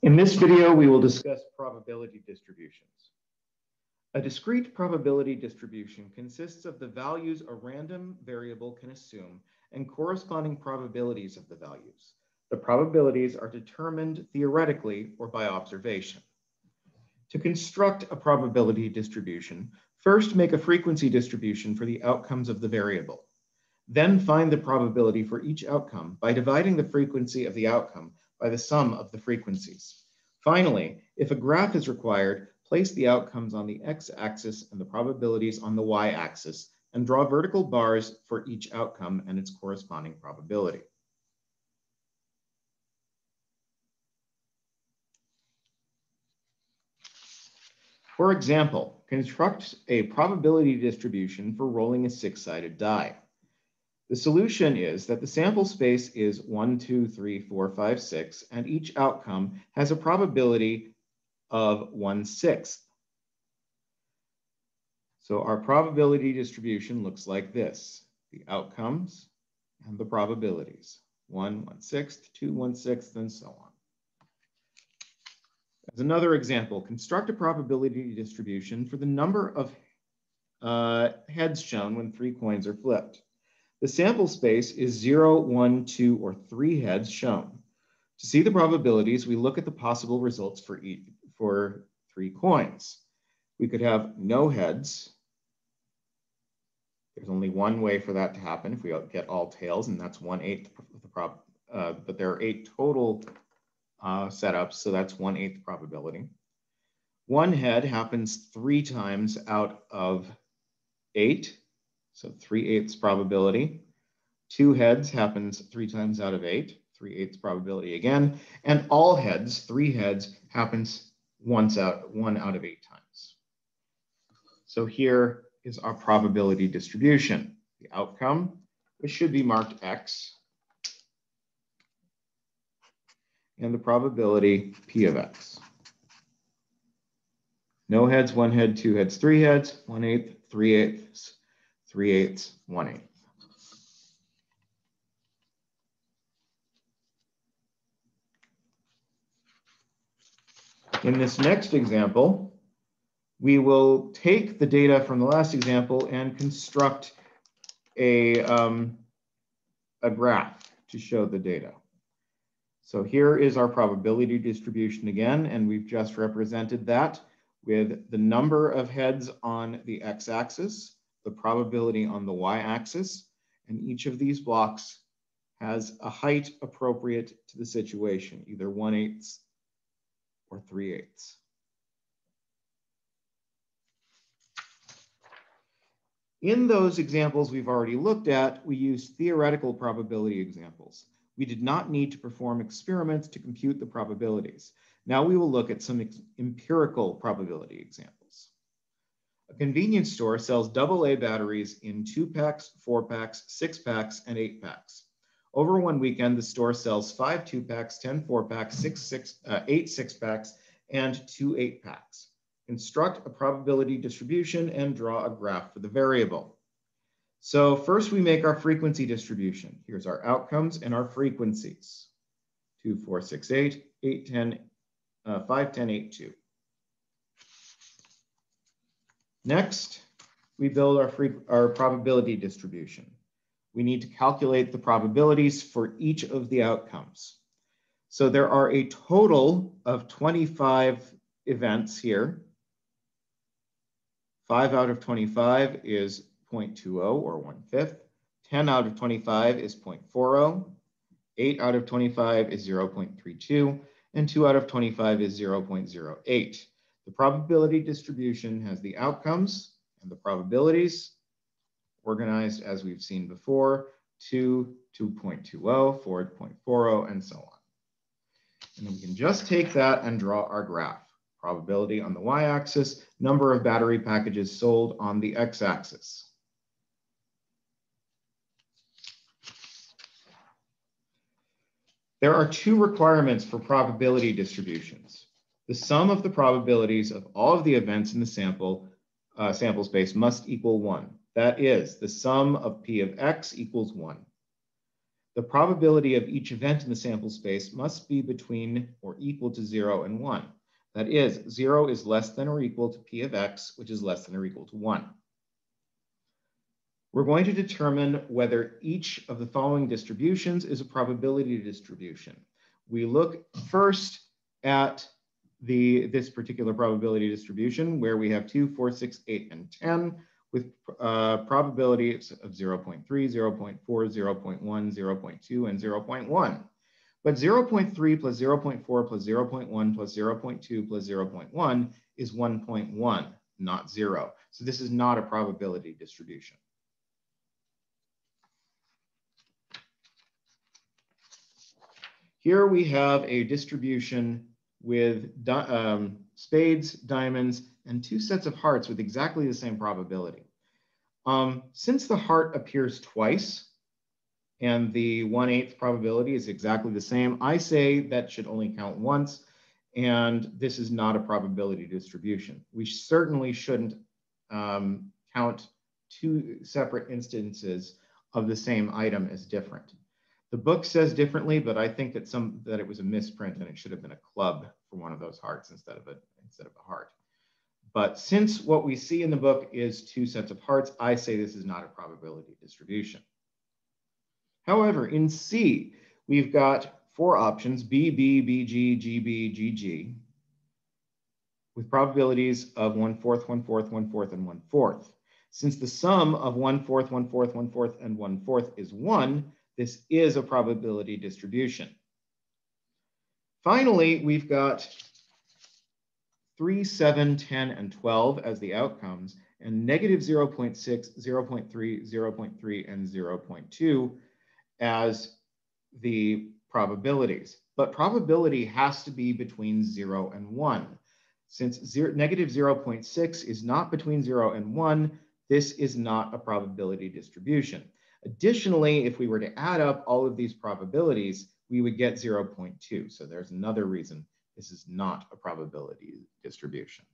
In this video, we will discuss probability distributions. A discrete probability distribution consists of the values a random variable can assume and corresponding probabilities of the values. The probabilities are determined theoretically or by observation. To construct a probability distribution, first make a frequency distribution for the outcomes of the variable. Then find the probability for each outcome by dividing the frequency of the outcome by the sum of the frequencies. Finally, if a graph is required, place the outcomes on the x-axis and the probabilities on the y-axis, and draw vertical bars for each outcome and its corresponding probability. For example, construct a probability distribution for rolling a six-sided die. The solution is that the sample space is 1, 2, 3, 4, 5, 6, and each outcome has a probability of 1/6. So our probability distribution looks like this: the outcomes and the probabilities. 1, 1/6, 2, 1/6, and so on. As another example, construct a probability distribution for the number of heads shown when 3 coins are flipped. The sample space is 0, 1, 2, or 3 heads shown. To see the probabilities, we look at the possible results for 3 coins. We could have no heads. There's only one way for that to happen if we get all tails, and that's 1/8 of the but there are 8 total setups, so that's 1/8 probability. One head happens 3 times out of 8. So 3/8 probability. 2 heads happens 3 times out of 8, 3/8 probability again. And all heads, 3 heads, happens 1 out of 8 times. So here is our probability distribution. The outcome, which should be marked X, and the probability P of X. No heads, 1 head, 2 heads, 3 heads, 1/8, 3/8. 3/8, 1/8. In this next example, we will take the data from the last example and construct a graph to show the data. So here is our probability distribution again, and we've just represented that with the number of heads on the x-axis, the probability on the y-axis, and each of these blocks has a height appropriate to the situation, either 1/8 or 3/8. In those examples we've already looked at, we used theoretical probability examples. We did not need to perform experiments to compute the probabilities. Now we will look at some empirical probability examples. A convenience store sells AA batteries in 2-packs, 4-packs, 6-packs, and 8-packs. Over one weekend, the store sells 5 2-packs, 10 4-packs, 8 6-packs, and 2 8-packs. Construct a probability distribution and draw a graph for the variable. So first we make our frequency distribution. Here's our outcomes and our frequencies. 2, 4, 6, 8, 8, 10, 5, 10, 8, 2. Next, we build our probability distribution. We need to calculate the probabilities for each of the outcomes. So there are a total of 25 events here. 5 out of 25 is 0.20 or 1/5. 10 out of 25 is 0.40. 8 out of 25 is 0.32. And 2 out of 25 is 0.08. The probability distribution has the outcomes and the probabilities organized as we've seen before, 2, 2.20, 4.40, and so on. And then we can just take that and draw our graph. Probability on the y-axis, number of battery packages sold on the x-axis. There are 2 requirements for probability distributions. The sum of the probabilities of all of the events in the sample space must equal 1. That is, the sum of P of X equals 1. The probability of each event in the sample space must be between or equal to 0 and 1. That is, 0 is less than or equal to P of X, which is less than or equal to 1. We're going to determine whether each of the following distributions is a probability distribution. We look first at this particular probability distribution where we have 2, 4, 6, 8, and 10 with probabilities of 0.3, 0.4, 0.1, 0.2, and 0.1. But 0.3 plus 0.4 plus 0.1 plus 0.2 plus 0.1 is 1.1, not 0. So this is not a probability distribution. Here we have a distribution with spades, diamonds, and 2 sets of hearts with exactly the same probability. Since the heart appears twice and the 1/8 probability is exactly the same, I say that should only count once, and this is not a probability distribution. We certainly shouldn't count 2 separate instances of the same item as different. The book says differently, but I think that it was a misprint and it should have been a club for one of those hearts instead of a heart. But since what we see in the book is 2 sets of hearts, I say this is not a probability distribution. However, in C, we've got 4 options, B, B, BG, GB, GG, with probabilities of 1/4, 1/4, 1/4, and 1/4. Since the sum of 1/4, 1/4, 1/4, and 1/4 is 1, this is a probability distribution. Finally, we've got 3, 7, 10, and 12 as the outcomes, and negative 0.6, 0.3, 0.3, and 0.2 as the probabilities. But probability has to be between 0 and 1. Since negative 0.6 is not between 0 and 1, this is not a probability distribution. Additionally, if we were to add up all of these probabilities, we would get 0.2. So there's another reason this is not a probability distribution.